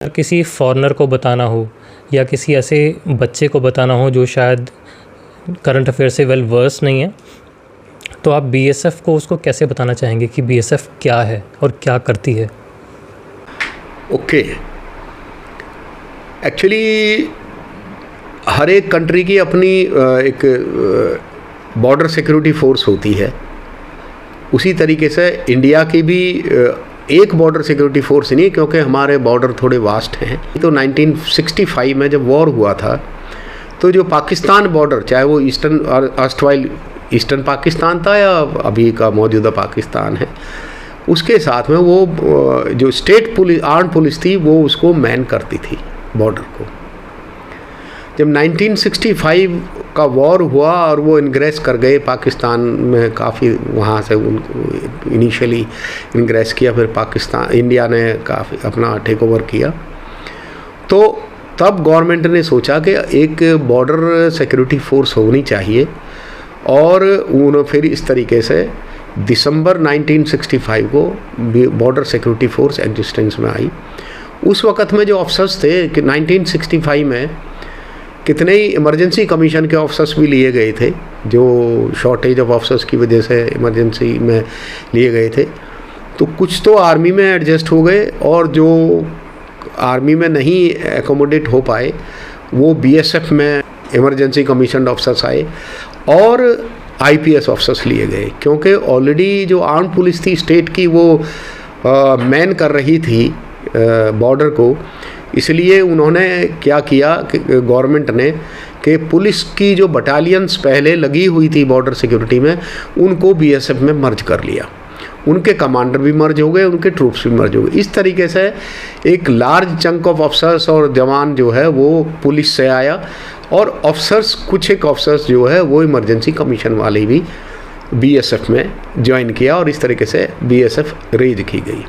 किसी फॉरेनर को बताना हो या किसी ऐसे बच्चे को बताना हो जो शायद करंट अफेयर से वेल वर्स नहीं है, तो आप बीएसएफ को उसको कैसे बताना चाहेंगे कि बीएसएफ क्या है और क्या करती है? ओके, एक्चुअली हर एक कंट्री की अपनी एक बॉर्डर सिक्योरिटी फोर्स होती है। उसी तरीके से इंडिया की भी एक बॉर्डर सिक्योरिटी फोर्स नहीं, क्योंकि हमारे बॉर्डर थोड़े वास्ट हैं। तो 1965 में जब वॉर हुआ था तो जो पाकिस्तान बॉर्डर, चाहे वो ईस्टर्न और अर्स्टवाइल ईस्टर्न पाकिस्तान था या अभी का मौजूदा पाकिस्तान है, उसके साथ में वो जो स्टेट पुलिस, आर्म्ड पुलिस थी, वो उसको मैन करती थी बॉर्डर को। जब 1965 का वॉर हुआ और वो इंग्रेस कर गए पाकिस्तान में, काफ़ी वहाँ से उनको इनिशियली इंग्रेस किया, फिर पाकिस्तान इंडिया ने काफ़ी अपना टेक ओवर किया। तो तब गवर्नमेंट ने सोचा कि एक बॉर्डर सिक्योरिटी फोर्स होनी चाहिए, और उन्होंने फिर इस तरीके से दिसंबर 1965 को बॉर्डर सिक्योरिटी फोर्स एग्जिस्टेंस में आई। उस वक़्त में जो ऑफिसर्स थे कि 1965 में कितने ही इमरजेंसी कमीशन के ऑफिसर्स भी लिए गए थे, जो शॉर्टेज ऑफ ऑफिसर्स की वजह से इमरजेंसी में लिए गए थे। तो कुछ तो आर्मी में एडजस्ट हो गए, और जो आर्मी में नहीं एकोमोडेट हो पाए वो बीएसएफ में इमरजेंसी कमीशन ऑफिसर्स आए और आईपीएस ऑफिसर्स लिए गए, क्योंकि ऑलरेडी जो आर्म्ड पुलिस थी स्टेट की, वो मैन कर रही थी बॉर्डर को। इसलिए उन्होंने क्या किया कि गवर्नमेंट ने कि पुलिस की जो बटालियंस पहले लगी हुई थी बॉर्डर सिक्योरिटी में, उनको बीएसएफ में मर्ज कर लिया। उनके कमांडर भी मर्ज हो गए, उनके ट्रूप्स भी मर्ज हो गए। इस तरीके से एक लार्ज चंक ऑफ ऑफिसर्स और जवान जो है वो पुलिस से आया, और ऑफिसर्स, कुछ एक ऑफिसर्स जो है वो इमरजेंसी कमीशन वाले भी बीएसएफ में ज्वाइन किया, और इस तरीके से बीएसएफ रेज की गई।